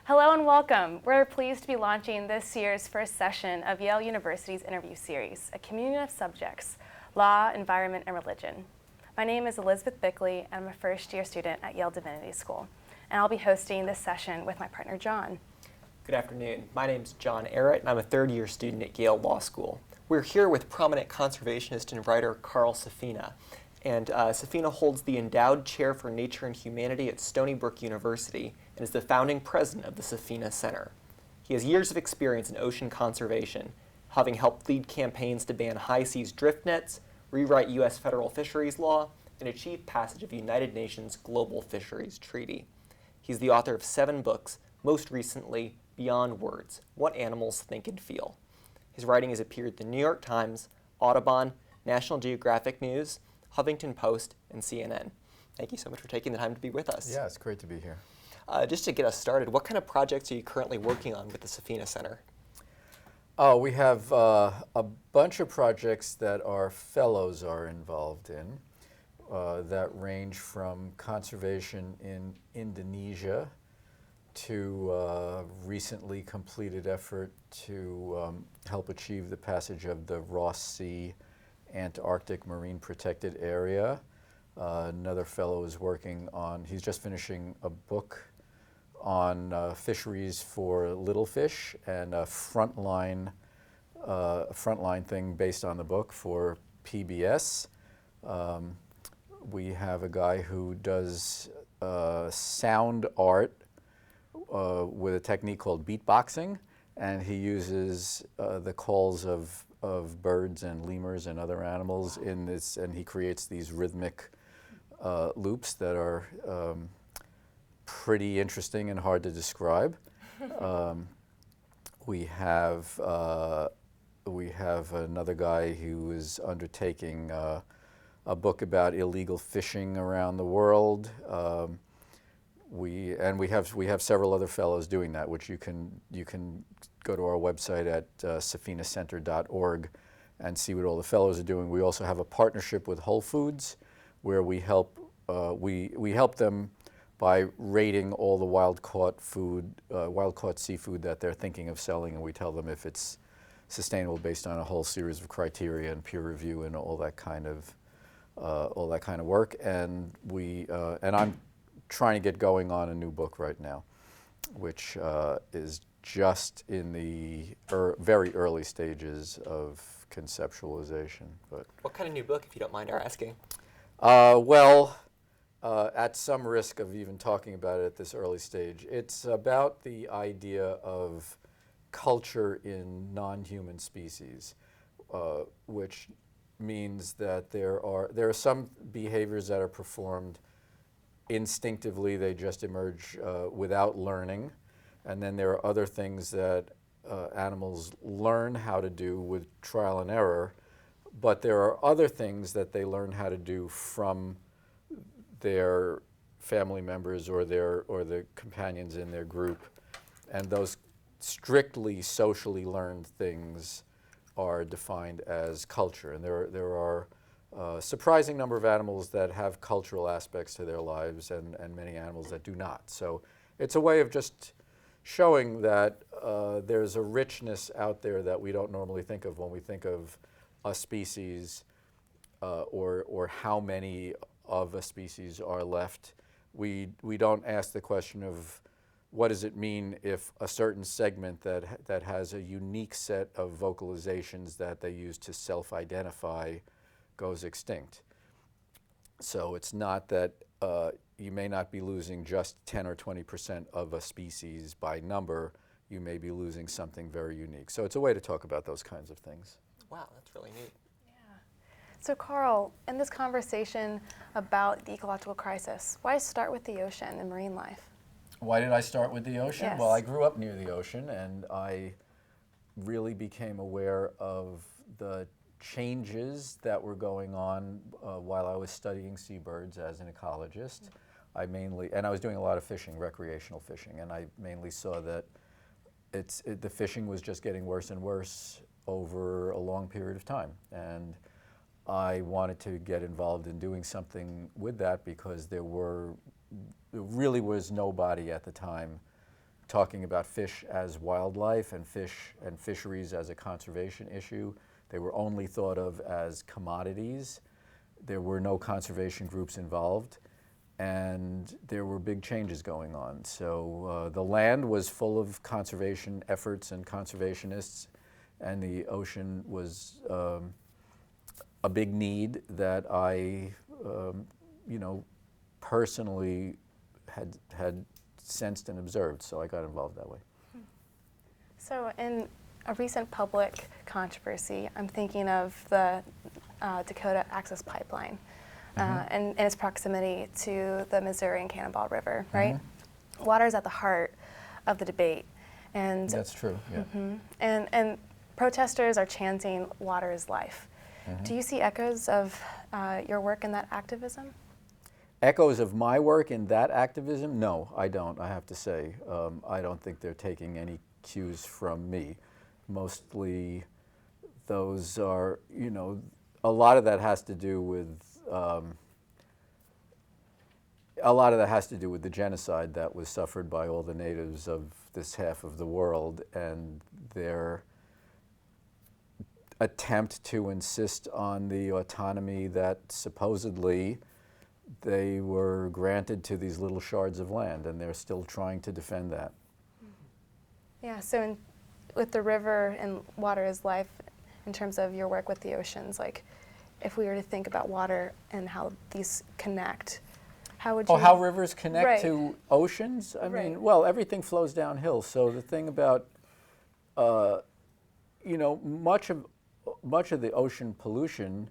Hello and welcome. We're pleased to be launching this year's first session of Yale University's interview series, A Communion of Subjects, Law, Environment, and Religion. My name is Elizabeth Bickley, and I'm a first-year student at Yale Divinity School, and I'll be hosting this session with my partner, John. Good afternoon. My name's John Arrett, and I'm a third-year student at Yale Law School. We're here with prominent conservationist and writer Carl Safina, and Safina holds the Endowed Chair for Nature and Humanity at Stony Brook University and is the founding president of the Safina Center. He has years of experience in ocean conservation, having helped lead campaigns to ban high-seas drift nets, rewrite U.S. federal fisheries law, and achieve passage of the United Nations Global Fisheries Treaty. He's the author of 7 books, most recently Beyond Words, What Animals Think and Feel. His writing has appeared in the New York Times, Audubon, National Geographic News, Huffington Post, and CNN. Thank you so much for taking the time to be with us. Yeah, it's great to be here. Just to get us started, what kind of projects are you currently working on with the Safina Center? Oh, we have a bunch of projects that our fellows are involved in that range from conservation in Indonesia to recently completed effort to help achieve the passage of the Ross Sea Antarctic Marine Protected Area. Another fellow is working on, he's just finishing a book on fisheries for little fish and a frontline thing based on the book for PBS. We have a guy who does sound art with a technique called beatboxing, and he uses the calls of birds and lemurs and other animals in this, and he creates these rhythmic loops that are pretty interesting and hard to describe. We have another guy who is undertaking a book about illegal fishing around the world. We have several other fellows doing that, which you can go to our website at safinacenter.org and see what all the fellows are doing. We also have a partnership with Whole Foods, where we help them by rating all the wild-caught seafood that they're thinking of selling, and we tell them if it's sustainable based on a whole series of criteria and peer review and all that kind of work. And I'm trying to get going on a new book right now, which is just in the very early stages of conceptualization. But What kind of new book, if you don't mind our asking? At some risk of even talking about it at this early stage, it's about the idea of culture in non-human species, which means that there are some behaviors that are performed instinctively, they just emerge without learning, and then there are other things that animals learn how to do with trial and error, but there are other things that they learn how to do from their family members or the companions in their group, and those strictly socially learned things are defined as culture. And there are a surprising number of animals that have cultural aspects to their lives and many animals that do not. So it's a way of just showing that there's a richness out there that we don't normally think of when we think of a species or how many of a species are left. We don't ask the question of what does it mean if a certain segment that has a unique set of vocalizations that they use to self-identify goes extinct. So it's not that you may not be losing just 10 or 20% of a species by number, you may be losing something very unique. So it's a way to talk about those kinds of things. Wow, that's really neat. So Carl, in this conversation about the ecological crisis, why start with the ocean and marine life? Why did I start with the ocean? Yes. Well, I grew up near the ocean, and I really became aware of the changes that were going on while I was studying seabirds as an ecologist. And I was doing a lot of fishing, recreational fishing, and I mainly saw that the fishing was just getting worse and worse over a long period of time. And I wanted to get involved in doing something with that because there really was nobody at the time talking about fish as wildlife and fisheries as a conservation issue. They were only thought of as commodities. There were no conservation groups involved, and there were big changes going on. So the land was full of conservation efforts and conservationists, and the ocean was a big need that I, personally had sensed and observed, so I got involved that way. So in a recent public controversy, I'm thinking of the Dakota Access Pipeline and its proximity to the Missouri and Cannonball River, right? Water is at the heart of the debate. And that's true, yeah. And protesters are chanting, "Water is life." Do you see echoes of your work in that activism? Echoes of my work in that activism? No, I don't, I have to say. I don't think they're taking any cues from me. Mostly those are, a lot of that has to do with the genocide that was suffered by all the natives of this half of the world, and their attempt to insist on the autonomy that supposedly they were granted to these little shards of land, and they're still trying to defend that. Yeah, so with the river and water is life, in terms of your work with the oceans, like if we were to think about water and how these connect, how would you... Oh, how rivers connect Right. to oceans? I Right. mean, well, everything flows downhill. So the thing about, much of the ocean pollution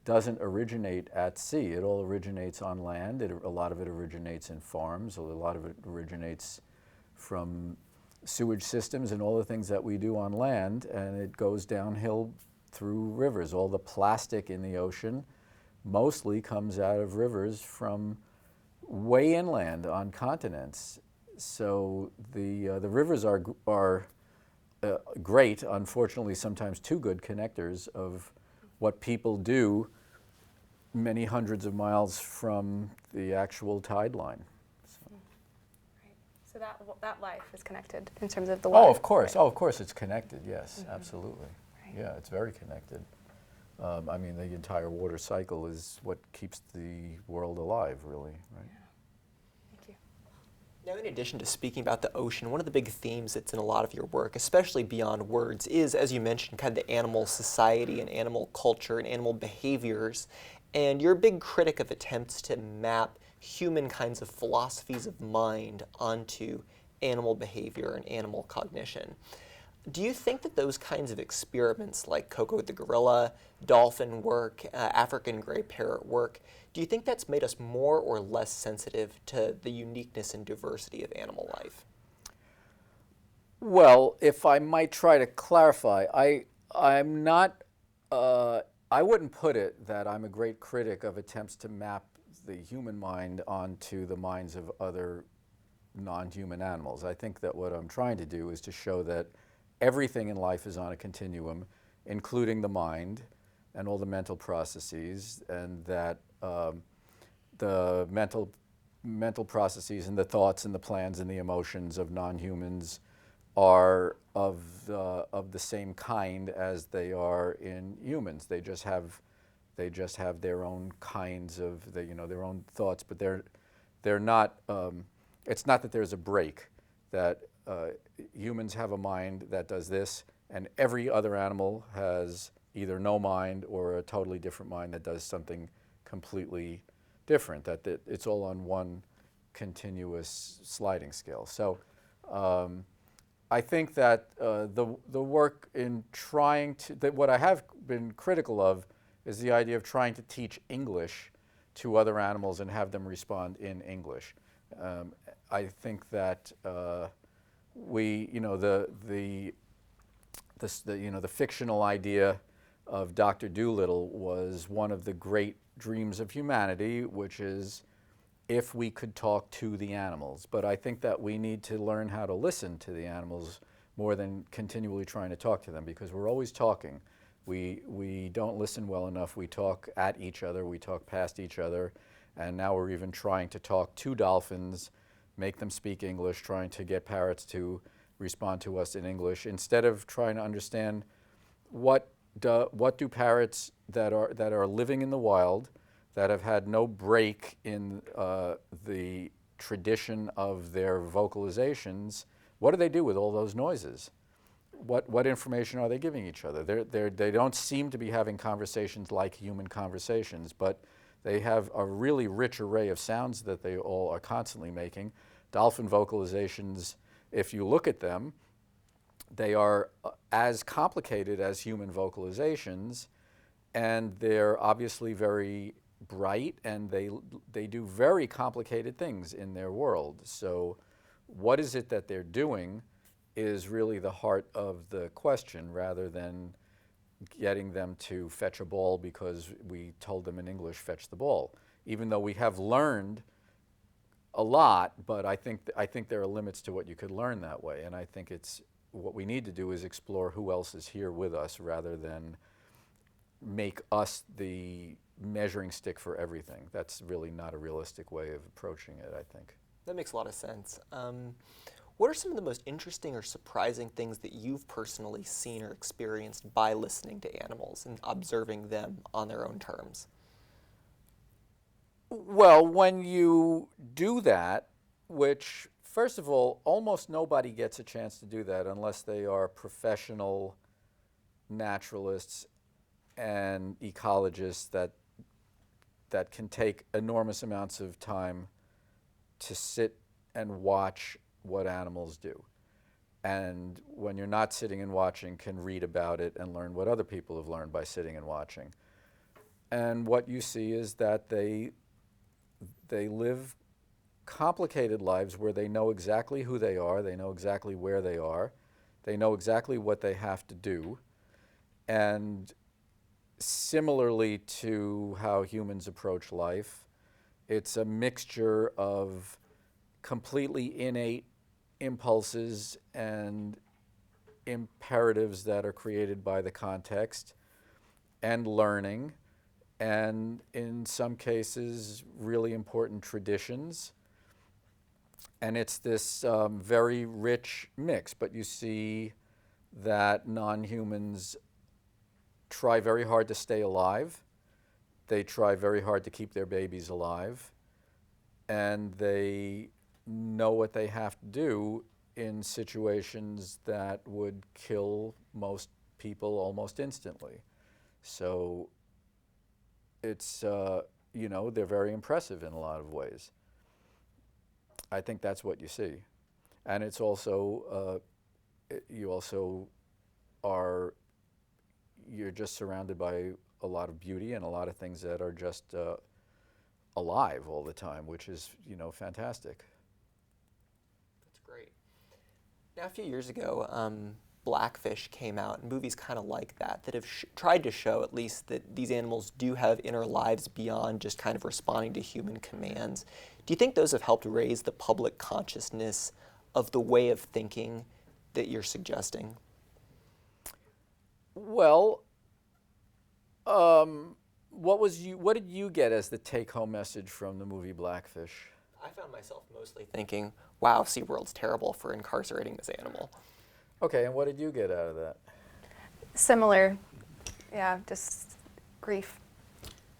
doesn't originate at sea. It all originates on land. A lot of it originates in farms. A lot of it originates from sewage systems and all the things that we do on land, and it goes downhill through rivers. All the plastic in the ocean mostly comes out of rivers from way inland on continents. So the rivers are great, unfortunately sometimes too good connectors of what people do many hundreds of miles from the actual tide line. So that life is connected in terms of the water. Oh, of course. Right. Oh, of course it's connected, yes, absolutely. Right. Yeah, it's very connected. I mean, the entire water cycle is what keeps the world alive, really, right? Thank you. Now, in addition to speaking about the ocean, one of the big themes that's in a lot of your work, especially beyond words, is, as you mentioned, kind of the animal society and animal culture and animal behaviors. And you're a big critic of attempts to map human kinds of philosophies of mind onto animal behavior and animal cognition. Do you think that those kinds of experiments, like Coco the gorilla, dolphin work, African gray parrot work, do you think that's made us more or less sensitive to the uniqueness and diversity of animal life? Well, if I might try to clarify, I'm not, I wouldn't put it that I'm a great critic of attempts to map the human mind onto the minds of other non-human animals. I think that what I'm trying to do is to show that everything in life is on a continuum, including the mind and all the mental processes, and that the mental processes and the thoughts and the plans and the emotions of non-humans are of the same kind as they are in humans. They just have their own kinds of their own thoughts, but they're not. It's not that there's a break, that humans have a mind that does this, and every other animal has either no mind or a totally different mind that does something completely different. That it's all on one continuous sliding scale. So I think that the work in trying to, that what I have been critical of is the idea of trying to teach English to other animals and have them respond in English. I think that the fictional idea of Dr. Dolittle was one of the great dreams of humanity, which is if we could talk to the animals. But I think that we need to learn how to listen to the animals more than continually trying to talk to them, because we're always talking. We don't listen well enough. We talk at each other, we talk past each other, and now we're even trying to talk to dolphins make them speak English, trying to get parrots to respond to us in English, instead of trying to understand what do parrots that are living in the wild, that have had no break in the tradition of their vocalizations, what do they do with all those noises? What information are they giving each other? They don't seem to be having conversations like human conversations, but they have a really rich array of sounds that they all are constantly making. Dolphin vocalizations, if you look at them, they are as complicated as human vocalizations, and they're obviously very bright, and they do very complicated things in their world. So what is it that they're doing is really the heart of the question, rather than getting them to fetch a ball because we told them in English, fetch the ball. Even though we have learned a lot, but I think there are limits to what you could learn that way. And I think what we need to do is explore who else is here with us, rather than make us the measuring stick for everything. That's really not a realistic way of approaching it, I think. That makes a lot of sense. What are some of the most interesting or surprising things that you've personally seen or experienced by listening to animals and observing them on their own terms? Well, when you do that, which, first of all, almost nobody gets a chance to do that unless they are professional naturalists and ecologists that can take enormous amounts of time to sit and watch what animals do. And when you're not sitting and watching, can read about it and learn what other people have learned by sitting and watching. And what you see is that they live complicated lives where they know exactly who they are, they know exactly where they are, they know exactly what they have to do. And similarly to how humans approach life, it's a mixture of completely innate impulses and imperatives that are created by the context, and learning, and in some cases really important traditions. And it's this very rich mix, but you see that non-humans try very hard to stay alive. They try very hard to keep their babies alive, and they know what they have to do in situations that would kill most people almost instantly. So it's, they're very impressive in a lot of ways. I think that's what you see. And it's also, you're just surrounded by a lot of beauty and a lot of things that are just alive all the time, which is, fantastic. That's great. Now, a few years ago, Blackfish came out, and movies kind of like that have tried to show at least that these animals do have inner lives beyond just kind of responding to human commands. Do you think those have helped raise the public consciousness of the way of thinking that you're suggesting? Well, what did you get as the take-home message from the movie Blackfish? I found myself mostly thinking, wow, SeaWorld's terrible for incarcerating this animal. Okay, and what did you get out of that? Similar, yeah, just grief.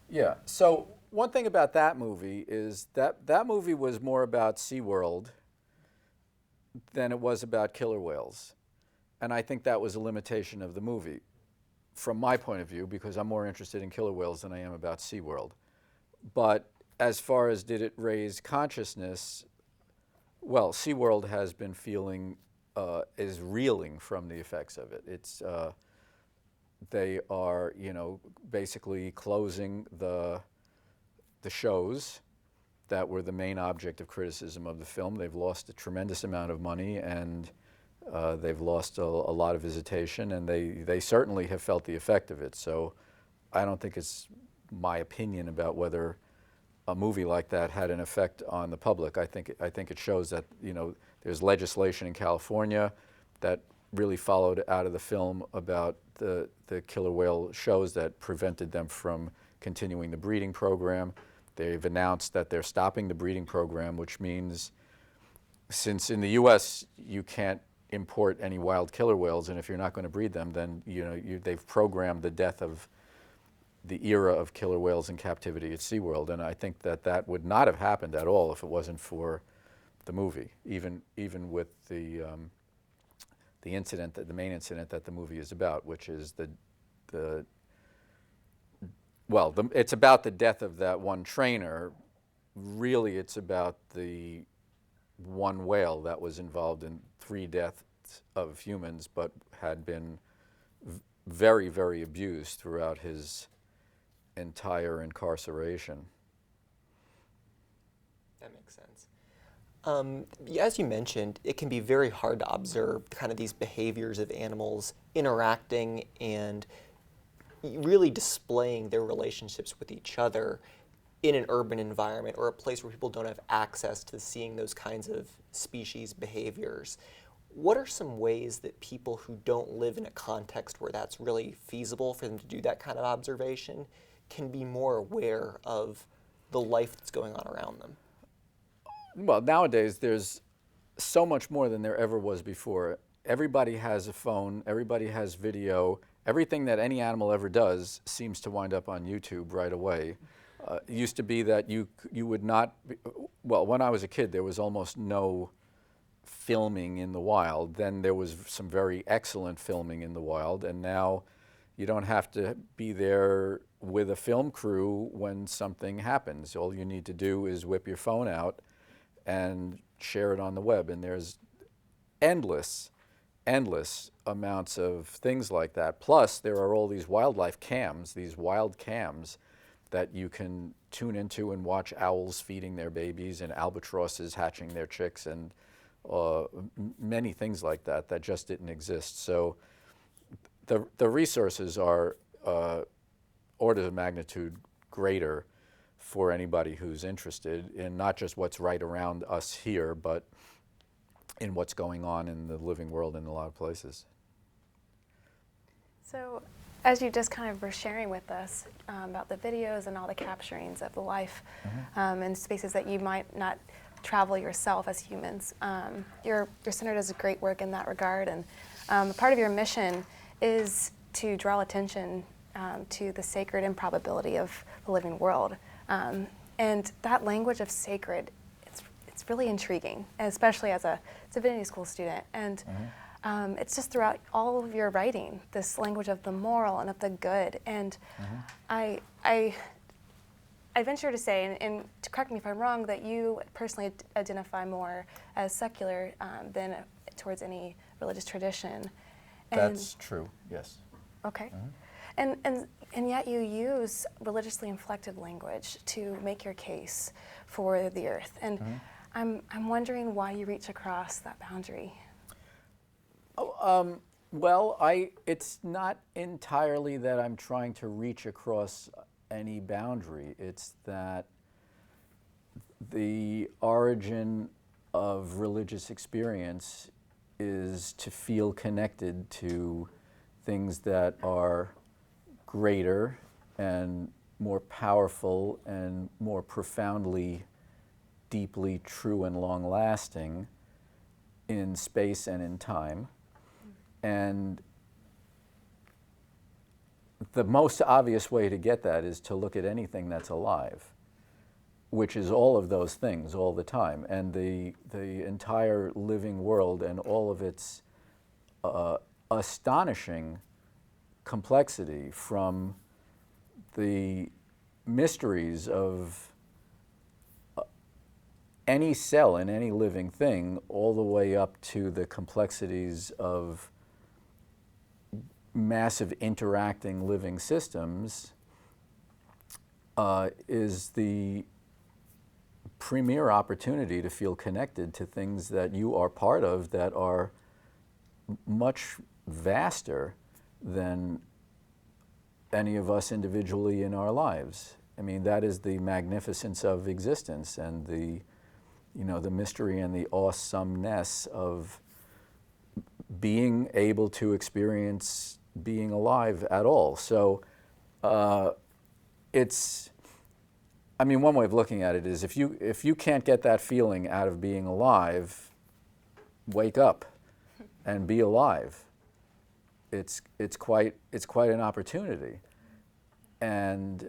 Yeah, so one thing about that movie is that movie was more about SeaWorld than it was about killer whales. And I think that was a limitation of the movie, from my point of view, because I'm more interested in killer whales than I am about SeaWorld. But as far as did it raise consciousness, well, SeaWorld has been is reeling from the effects of it. They are, basically closing the shows that were the main object of criticism of the film. They've lost a tremendous amount of money, and they've lost a lot of visitation, and they certainly have felt the effect of it. So I don't think it's my opinion about whether a movie like that had an effect on the public. I think it shows that there's legislation in California that really followed out of the film about the killer whale shows that prevented them from continuing the breeding program. They've announced that they're stopping the breeding program, which means since in the U.S. you can't import any wild killer whales, and if you're not going to breed them, then they've programmed the death of the era of killer whales in captivity at SeaWorld, and I think that would not have happened at all if it wasn't for the movie, even with the incident, the main incident that the movie is about, which is it's about the death of that one trainer. Really, it's about the one whale that was involved in 3 deaths of humans, but had been very, very abused throughout his entire incarceration. That makes sense. As you mentioned, it can be very hard to observe kind of these behaviors of animals interacting and really displaying their relationships with each other in an urban environment or a place where people don't have access to seeing those kinds of species behaviors. What are some ways that people who don't live in a context where that's really feasible for them to do that kind of observation can be more aware of the life that's going on around them? Well, nowadays there's so much more than there ever was before. Everybody has a phone, everybody has video. Everything that any animal ever does seems to wind up on YouTube right away. It used to be that you would not, when I was a kid, there was almost no filming in the wild. Then there was some very excellent filming in the wild, and now you don't have to be there with a film crew when something happens. All you need to do is whip your phone out and share it on the web, and there's endless amounts of things like that. Plus, there are all these wildlife cams, these wild cams that you can tune into and watch owls feeding their babies and albatrosses hatching their chicks and many things like that that just didn't exist. So the resources are orders of magnitude greater for anybody who's interested in not just what's right around us here, but in what's going on in the living world in a lot of places. So, as you just kind of were sharing with us about the videos and all the capturings of the life in spaces that you might not travel yourself as humans, your center does great work in that regard, and part of your mission is to draw attention to the sacred improbability of the living world. And that language of sacred, it's really intriguing, especially as a divinity school student. And it's just throughout all of your writing, this language of the moral and of the good. And I venture to say, and to correct me if I'm wrong, that you personally identify more as secular than towards any religious tradition. That's true, yes. Okay. And yet you use religiously inflected language to make your case for the earth. And I'm wondering why you reach across that boundary. It's not entirely that I'm trying to reach across any boundary. It's that the origin of religious experience is to feel connected to things that are greater and more powerful and more profoundly, deeply true and long-lasting in space and in time. And the most obvious way to get that is to look at anything that's alive, which is all of those things all the time. And the entire living world and all of its astonishing complexity, from the mysteries of any cell in any living thing all the way up to the complexities of massive interacting living systems, is the premier opportunity to feel connected to things that you are part of that are much vaster than any of us individually in our lives. I mean, that is the magnificence of existence and the mystery and the awesomeness of being able to experience being alive at all. So one way of looking at it is if you can't get that feeling out of being alive, wake up and be alive. It's quite an opportunity, and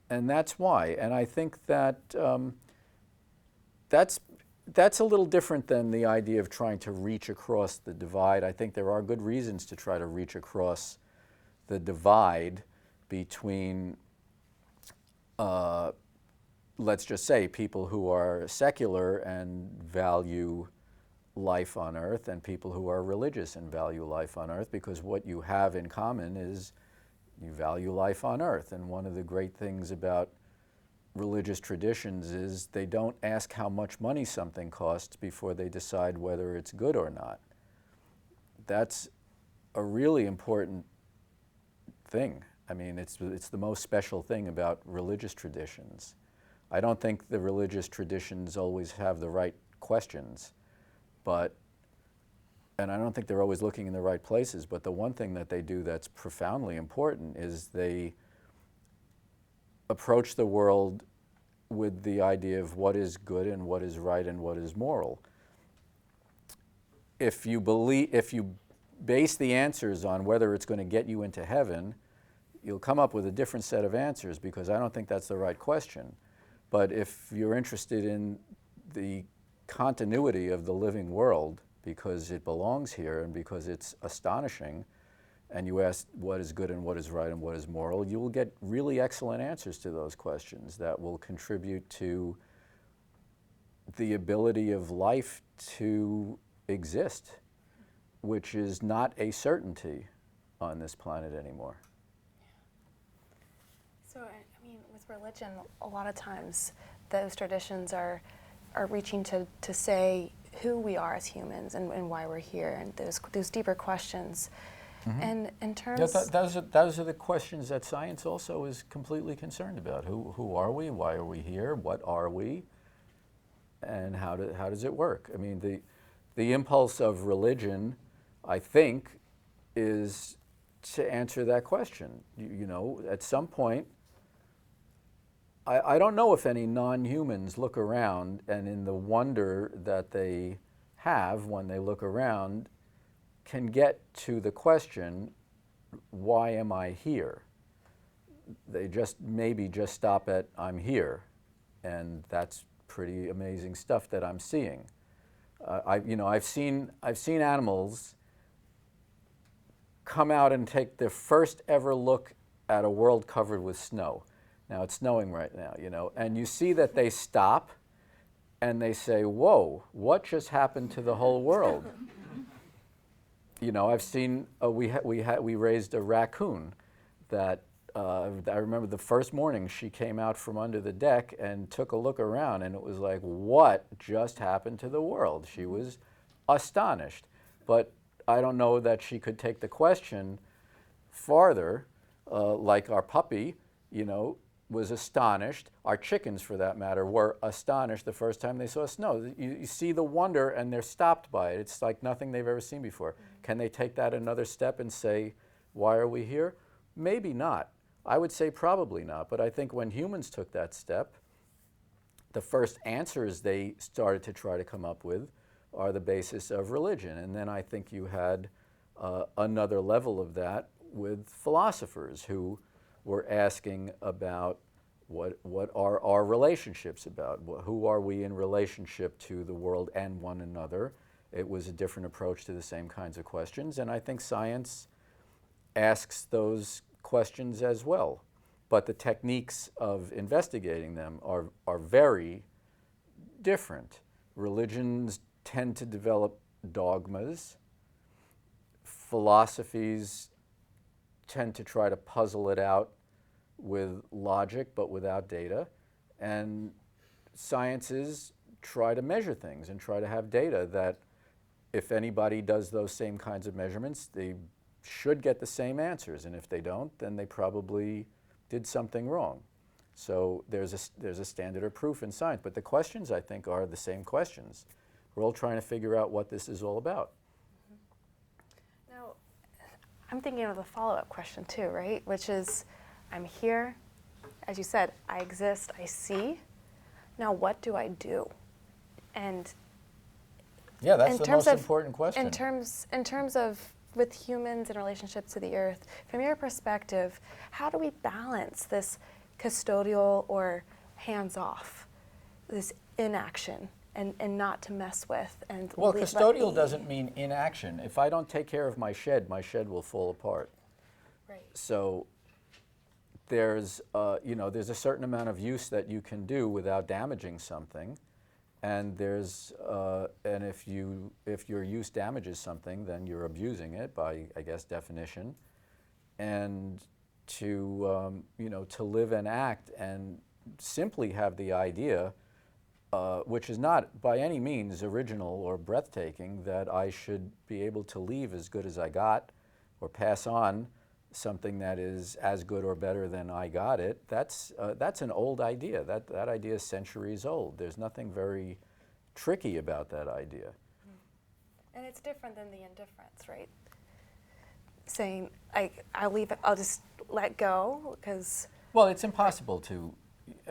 that's why. And I think that that's a little different than the idea of trying to reach across the divide. I think there are good reasons to try to reach across the divide between, let's just say, people who are secular and value life on earth and people who are religious and value life on earth, because what you have in common is you value life on earth. And one of the great things about religious traditions is they don't ask how much money something costs before they decide whether it's good or not. That's a really important thing. I mean, it's the most special thing about religious traditions. I don't think the religious traditions always have the right questions, and I don't think they're always looking in the right places, but the one thing that they do that's profoundly important is they approach the world with the idea of what is good and what is right and what is moral. If you base the answers on whether it's going to get you into heaven, you'll come up with a different set of answers, because I don't think that's the right question. But if you're interested in the continuity of the living world, because it belongs here and because it's astonishing, and you ask what is good and what is right and what is moral, you will get really excellent answers to those questions that will contribute to the ability of life to exist, which is not a certainty on this planet anymore. So, I mean, with religion, a lot of times those traditions are reaching to say who we are as humans and why we're here, and those deeper questions. Mm-hmm. And in terms, those are the questions that science also is completely concerned about. Who are we? Why are we here? What are we? And how does it work? I mean, the impulse of religion, I think, is to answer that question. You know, at some point, I don't know if any non-humans look around and in the wonder that they have when they look around can get to the question, why am I here? They maybe just stop at, I'm here. And that's pretty amazing stuff that I'm seeing. I've seen animals come out and take their first ever look at a world covered with snow. Now it's snowing right now, you know, and you see that they stop and they say, whoa, what just happened to the whole world? You know, I've seen, we raised a raccoon that I remember the first morning she came out from under the deck and took a look around, and it was like, what just happened to the world? She was astonished. But I don't know that she could take the question farther, like our puppy, you know, was astonished. Our chickens, for that matter, were astonished the first time they saw snow. You see the wonder and they're stopped by it. It's like nothing they've ever seen before. Can they take that another step and say, why are we here? Maybe not. I would say probably not. But I think when humans took that step, the first answers they started to try to come up with are the basis of religion. And then I think you had another level of that with philosophers who were asking about what are our relationships about? Who are we in relationship to the world and one another? It was a different approach to the same kinds of questions, and I think science asks those questions as well. But the techniques of investigating them are very different. Religions tend to develop dogmas. Philosophies tend to try to puzzle it out with logic but without data, and sciences try to measure things and try to have data that if anybody does those same kinds of measurements, they should get the same answers, and if they don't, then they probably did something wrong. So there's a standard of proof in science, but the questions, I think, are the same questions. We're all trying to figure out what this is all about. now, I'm thinking of the follow-up question too, right? Which is, I'm here, as you said, I exist, I see. Now what do I do? And Yeah, that's in the terms most of- important question. In terms of with humans in relationship to the earth, from your perspective, how do we balance this custodial or hands-off, this inaction, and not to mess with? And Well, let custodial be? doesn't mean inaction. If I don't take care of my shed will fall apart. Right. So there's a certain amount of use that you can do without damaging something, and if your use damages something, then you're abusing it by, I guess, definition. And to live and act and simply have the idea, which is not by any means original or breathtaking, that I should be able to leave as good as I got, or pass on something that is as good or better than I got it. That's an old idea. That idea is centuries old. There's nothing very tricky about that idea. And it's different than the indifference, right? Saying, I'll leave it, I'll just let go, because... Well, it's impossible to.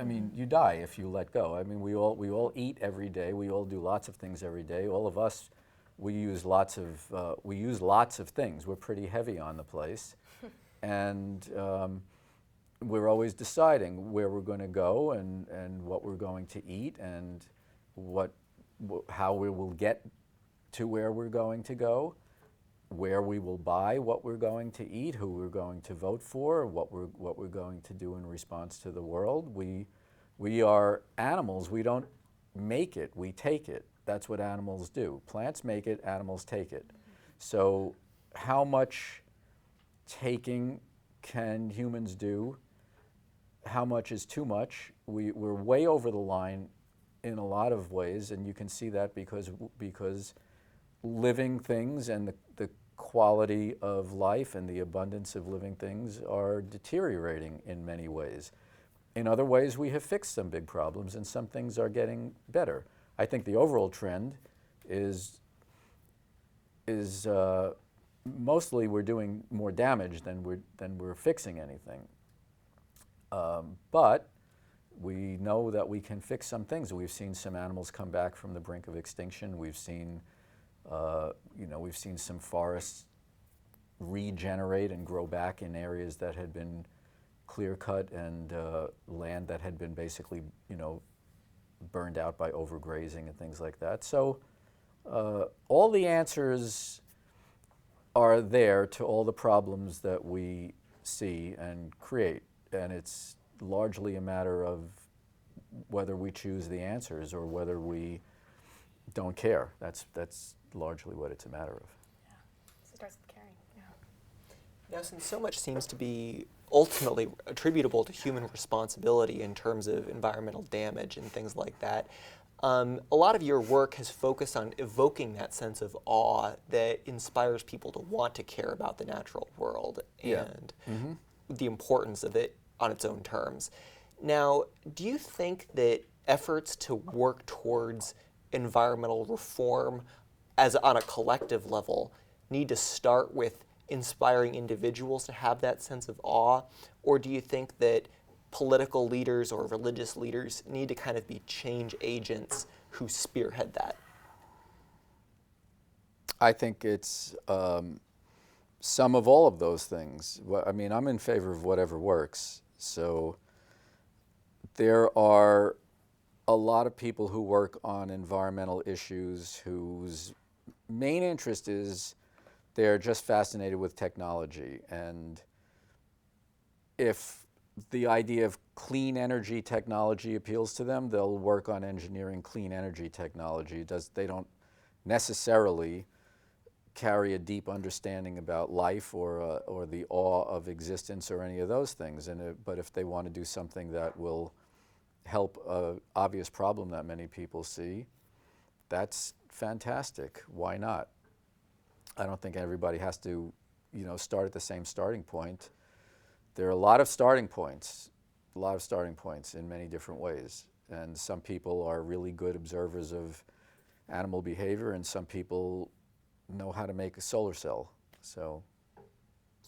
I mean, you die if you let go. I mean, we all eat every day. We all do lots of things every day. All of us, we use lots of things. We're pretty heavy on the place, and we're always deciding where we're going to go and what we're going to eat and how we will get to where we're going to go, where we will buy what we're going to eat, who we're going to vote for, what we're going to do in response to the world. We are animals. We don't make it, we take it. That's what animals do. Plants make it, animals take it. So how much taking can humans do? How much is too much? We're way over the line in a lot of ways, and you can see that because living things and the quality of life and the abundance of living things are deteriorating in many ways. In other ways, we have fixed some big problems, and some things are getting better. I think the overall trend is mostly we're doing more damage than we're fixing anything. But we know that we can fix some things. We've seen some animals come back from the brink of extinction. We've seen some forests regenerate and grow back in areas that had been clear-cut and land that had been basically, burned out by overgrazing and things like that. So all the answers are there to all the problems that we see and create, and it's largely a matter of whether we choose the answers or whether we don't care. That's largely what it's a matter of. Yeah, it starts with caring. Yeah. Now, since so much seems to be ultimately attributable to human responsibility in terms of environmental damage and things like that, a lot of your work has focused on evoking that sense of awe that inspires people to want to care about the natural world and the importance of it on its own terms. Now, do you think that efforts to work towards environmental reform on a collective level need to start with inspiring individuals to have that sense of awe? Or do you think that political leaders or religious leaders need to kind of be change agents who spearhead that? I think it's some of all of those things. I mean, I'm in favor of whatever works. So there are a lot of people who work on environmental issues whose main interest is they're just fascinated with technology. And if the idea of clean energy technology appeals to them, they'll work on engineering clean energy technology. They don't necessarily carry a deep understanding about life or the awe of existence or any of those things. But if they want to do something that will help an obvious problem that many people see, that's fantastic. Why not? I don't think everybody has to, start at the same starting point. There are a lot of starting points in many different ways. And some people are really good observers of animal behavior, and some people know how to make a solar cell. So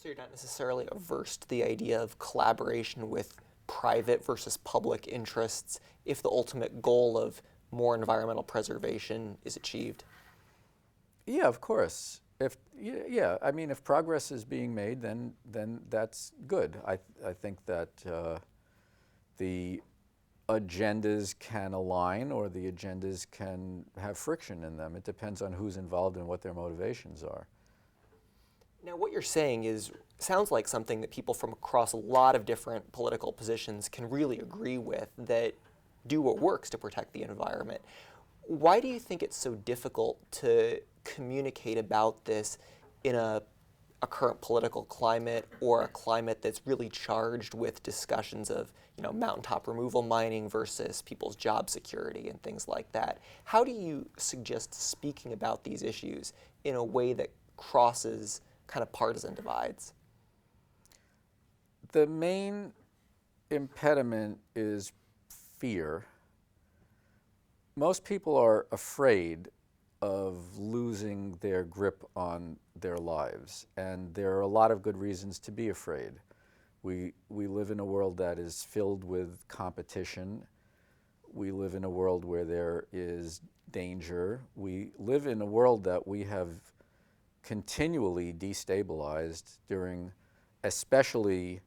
you're not necessarily averse to the idea of collaboration with private versus public interests if the ultimate goal of more environmental preservation is achieved? Yeah, of course. Yeah, I mean, if progress is being made, then that's good. I think that the agendas can align, or the agendas can have friction in them. It depends on who's involved and what their motivations are. Now, what you're saying sounds like something that people from across a lot of different political positions can really agree with, that do what works to protect the environment. Why do you think it's so difficult to communicate about this in a current political climate, or a climate that's really charged with discussions of, mountaintop removal mining versus people's job security and things like that? How do you suggest speaking about these issues in a way that crosses kind of partisan divides? The main impediment is fear. Most people are afraid of losing their grip on their lives, and there are a lot of good reasons to be afraid. We live in a world that is filled with competition. We live in a world where there is danger. We live in a world that we have continually destabilized during, especially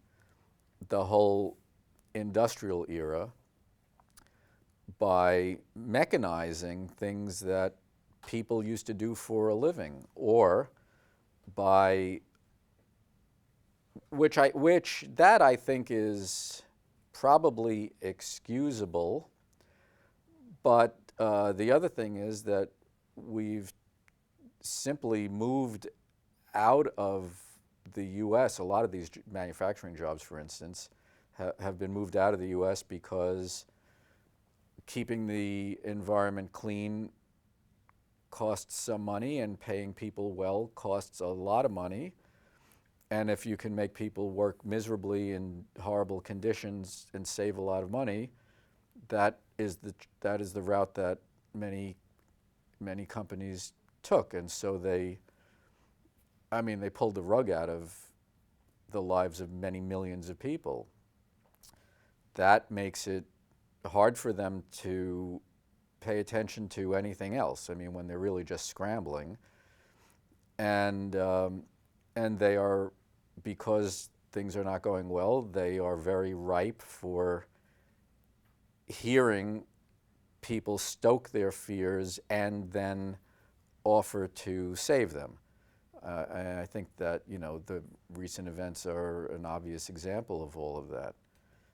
the whole industrial era, by mechanizing things that people used to do for a living, or by which I think is probably excusable. But the other thing is that we've simply moved out of the U.S. A lot of these manufacturing jobs, for instance, have been moved out of the U.S. because keeping the environment clean costs some money, and paying people well costs a lot of money. And if you can make people work miserably in horrible conditions and save a lot of money, that is the route that many companies took. And so they pulled the rug out of the lives of many millions of people. That makes it hard for them to pay attention to anything else. I mean, when they're really just scrambling, and they are, because things are not going well, they are very ripe for hearing people stoke their fears and then offer to save them. And I think that the recent events are an obvious example of all of that.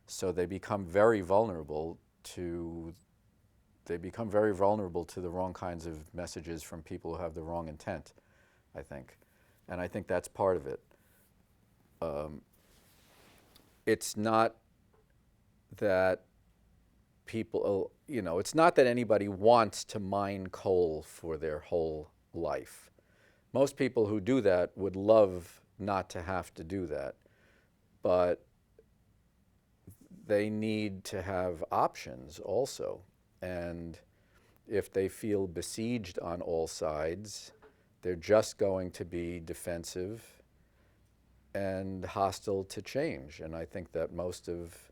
So they become very vulnerable to the wrong kinds of messages from people who have the wrong intent, I think. And I think that's part of it. It's not that people, it's not that anybody wants to mine coal for their whole life. Most people who do that would love not to have to do that, but they need to have options also. And if they feel besieged on all sides, they're just going to be defensive and hostile to change. And I think that most of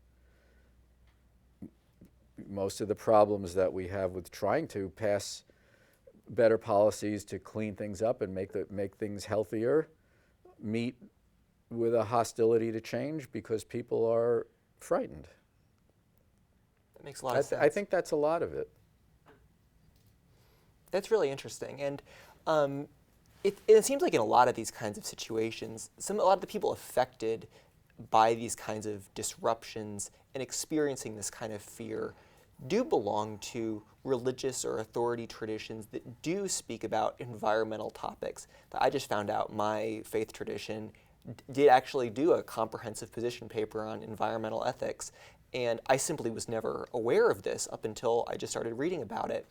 the problems that we have with trying to pass better policies to clean things up and make things healthier meet with a hostility to change because people are frightened. That makes a lot of sense. I think that's a lot of it. That's really interesting. And it seems like in a lot of these kinds of situations, a lot of the people affected by these kinds of disruptions and experiencing this kind of fear do belong to religious or authority traditions that do speak about environmental topics. I just found out my faith tradition did actually do a comprehensive position paper on environmental ethics, and I simply was never aware of this up until I just started reading about it.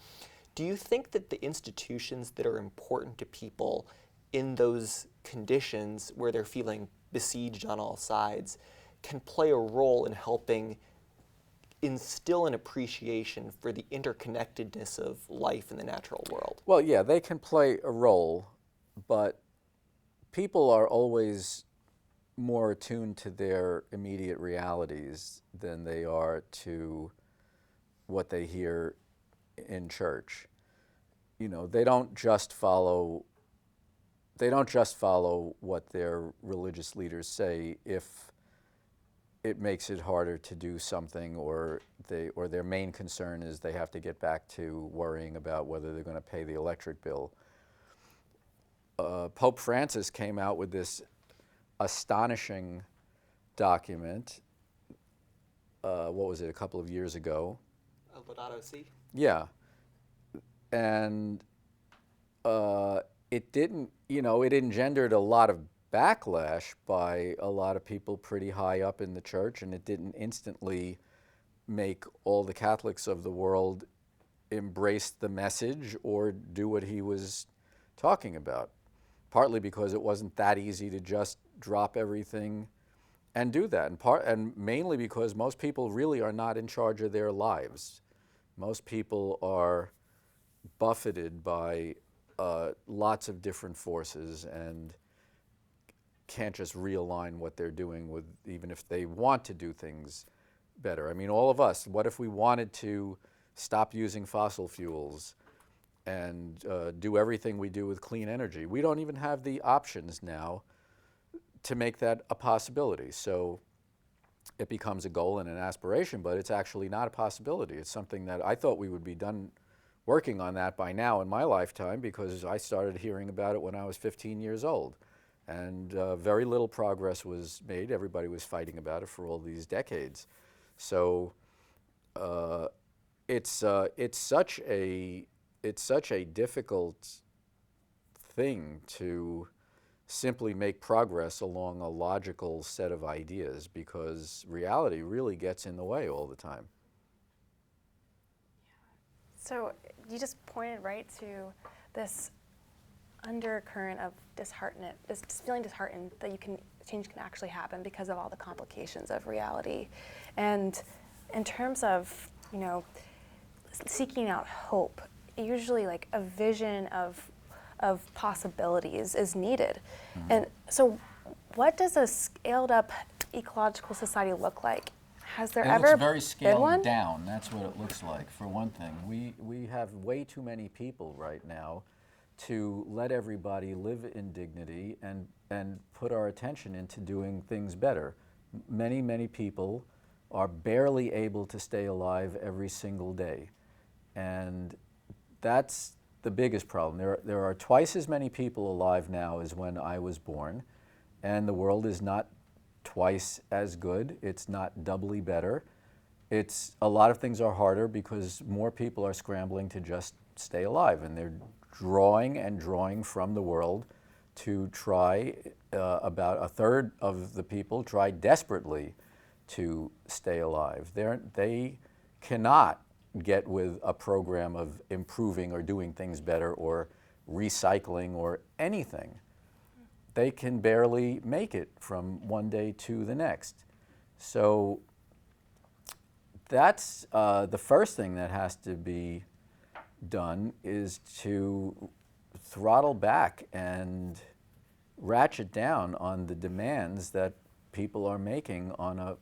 Do you think that the institutions that are important to people in those conditions where they're feeling besieged on all sides can play a role in helping instill an appreciation for the interconnectedness of life in the natural world? Well, yeah, they can play a role, but people are always more attuned to their immediate realities than they are to what they hear in church. They don't just follow they don't just follow what their religious leaders say if it makes it harder to do something, or their main concern is they have to get back to worrying about whether they're going to pay the electric bill. Pope Francis came out with this astonishing document. What was it, a couple of years ago? Laudato Si. Yeah, and it didn't, it engendered a lot of backlash by a lot of people pretty high up in the church, and it didn't instantly make all the Catholics of the world embrace the message or do what he was talking about. Partly because it wasn't that easy to just drop everything and do that, and mainly because most people really are not in charge of their lives. Most people are buffeted by lots of different forces and can't just realign what they're doing with, even if they want to do things better. I mean, all of us, what if we wanted to stop using fossil fuels and do everything we do with clean energy? We don't even have the options now to make that a possibility. So it becomes a goal and an aspiration, but it's actually not a possibility. It's something that I thought we would be done working on that by now in my lifetime, because I started hearing about it when I was 15 years old. And very little progress was made. Everybody was fighting about it for all these decades. So it's such a difficult thing to simply make progress along a logical set of ideas, because reality really gets in the way all the time. So you just pointed right to this undercurrent of disheartenment, this feeling disheartened that change can actually happen because of all the complications of reality. And in terms of, seeking out hope, usually like a vision of possibilities is needed. Mm-hmm. And so what does a scaled up ecological society look like? Has there ever looks very been scaled one? down. That's what it looks like. For one thing, we have way too many people right now to let everybody live in dignity and put our attention into doing things better. Many people are barely able to stay alive every single day. And that's the biggest problem. There are twice as many people alive now as when I was born, and the world is not twice as good. It's not doubly better. A lot of things are harder because more people are scrambling to just stay alive, and they're drawing from the world to try. About a third of the people try desperately to stay alive. They cannot get with a program of improving or doing things better or recycling or anything. They can barely make it from one day to the next. So that's the first thing that has to be done, is to throttle back and ratchet down on the demands that people are making on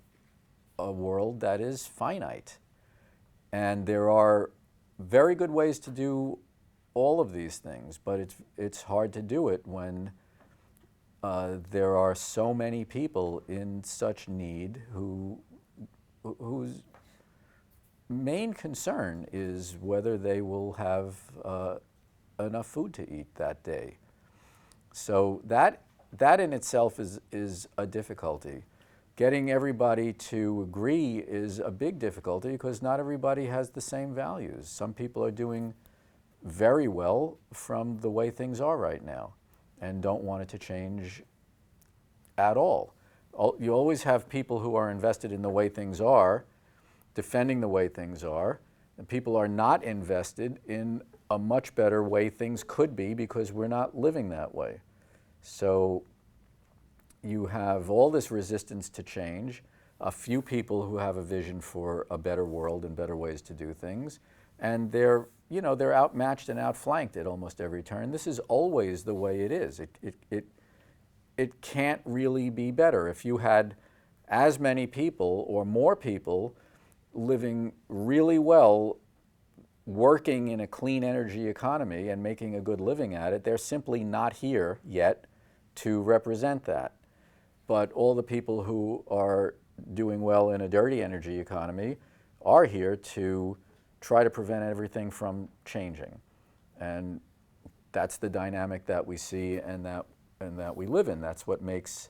a world that is finite. And there are very good ways to do all of these things, but it's hard to do it when there are so many people in such need whose main concern is whether they will have enough food to eat that day. So that in itself is a difficulty. Getting everybody to agree is a big difficulty because not everybody has the same values. Some people are doing very well from the way things are right now and don't want it to change at all. You always have people who are invested in the way things are, defending the way things are, and people are not invested in a much better way things could be because we're not living that way. So you have all this resistance to change, a few people who have a vision for a better world and better ways to do things, and they're outmatched and outflanked at almost every turn. This is always the way it is. It can't really be better. If you had as many people or more people living really well working in a clean energy economy and making a good living at it. They're simply not here yet to represent that. But all the people who are doing well in a dirty energy economy are here to try to prevent everything from changing. And that's the dynamic that we see and that we live in. That's what makes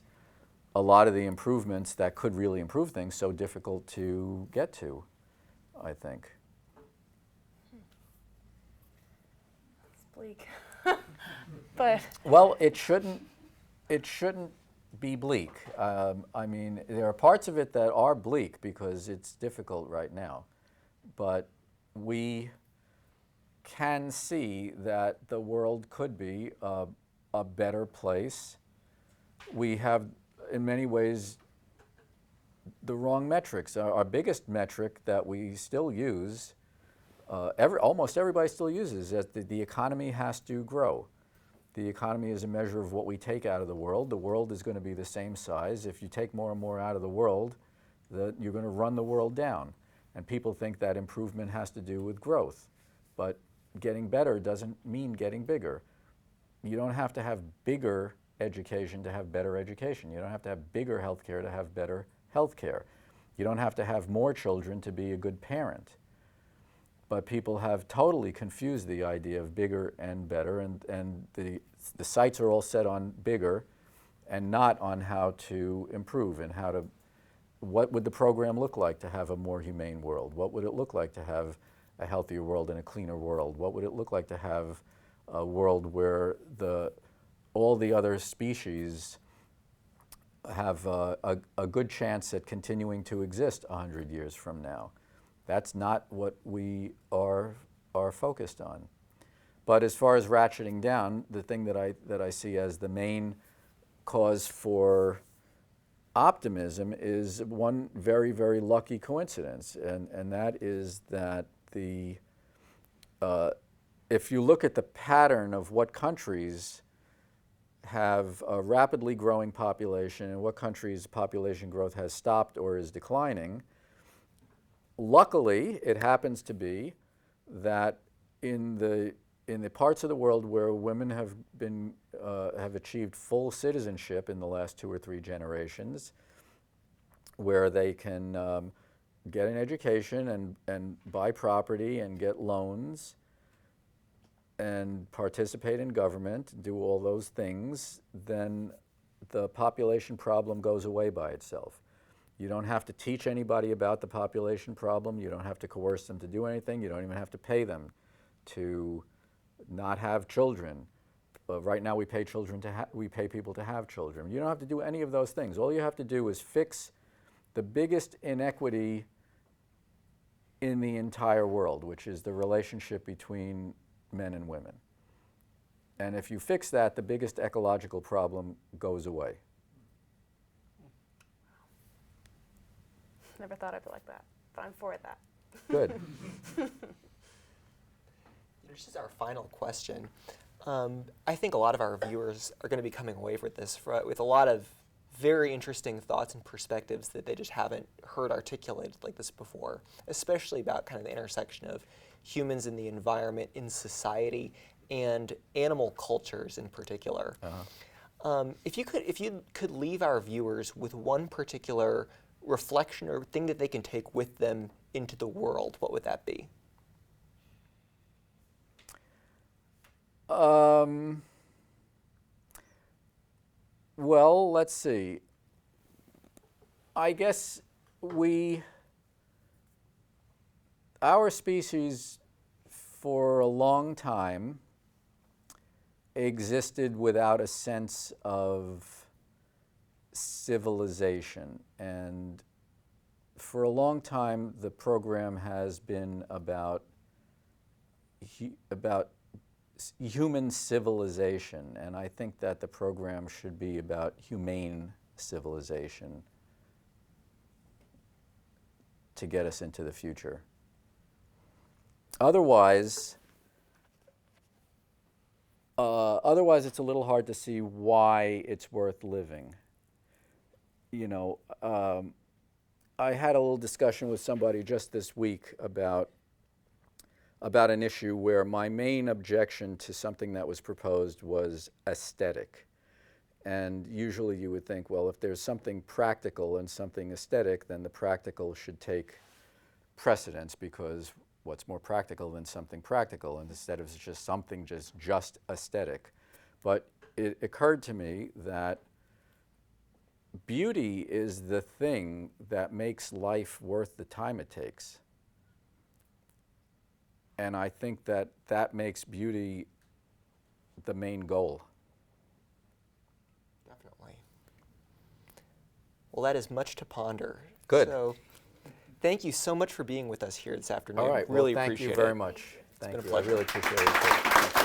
a lot of the improvements that could really improve things so difficult to get to, I think. It's bleak. But well, it shouldn't be bleak. I mean, there are parts of it that are bleak because it's difficult right now. But we can see that the world could be a better place. We have, in many ways, the wrong metrics. Our biggest metric that we still use, almost everybody still uses, that the economy has to grow. The economy is a measure of what we take out of the world. The world is going to be the same size. If you take more and more out of the world, you're going to run the world down. And people think that improvement has to do with growth. But getting better doesn't mean getting bigger. You don't have to have bigger education to have better education. You don't have to have bigger healthcare to have better healthcare. You don't have to have more children to be a good parent. But people have totally confused the idea of bigger and better, and the sights are all set on bigger and not on how to improve and what would the program look like to have a more humane world? What would it look like to have a healthier world and a cleaner world? What would it look like to have a world where all the other species have a good chance at continuing to exist 100 years from now? That's not what we are focused on. But as far as ratcheting down, the thing that I see as the main cause for optimism is one very, very lucky coincidence, and that is that if you look at the pattern of what countries have a rapidly growing population and what countries' population growth has stopped or is declining, luckily, it happens to be that in the parts of the world where women have achieved full citizenship in the last 2 or 3 generations, where they can get an education and buy property and get loans and participate in government, do all those things, then the population problem goes away by itself. You don't have to teach anybody about the population problem. You don't have to coerce them to do anything. You don't even have to pay them to not have children. Right now we pay people to have children. You don't have to do any of those things. All you have to do is fix the biggest inequity in the entire world, which is the relationship between men and women. And if you fix that, the biggest ecological problem goes away. never thought of it like that, but I'm for that. Good. This is our final question. I think a lot of our viewers are going to be coming away with this with a lot of very interesting thoughts and perspectives that they just haven't heard articulated like this before, especially about kind of the intersection of humans and the environment in society and animal cultures in particular. If you could leave our viewers with one particular reflection or thing that they can take with them into the world, what would that be? Well, let's see. I guess our species for a long time existed without a sense of civilization. And for a long time, the program has been about human civilization, and I think that the program should be about humane civilization to get us into the future. Otherwise, it's a little hard to see why it's worth living. You know, I had a little discussion with somebody just this week about about an issue where my main objection to something that was proposed was aesthetic. And usually you would think, well, if there's something practical and something aesthetic, then the practical should take precedence, because what's more practical than something practical, and instead of just something just aesthetic. But it occurred to me that beauty is the thing that makes life worth the time it takes. And I think that that makes beauty the main goal. Definitely. Well, that is much to ponder. Good. So, thank you so much for being with us here this afternoon. All right. Really well, thank appreciate you it. very much. It's been a Thank you. pleasure. I really appreciate it.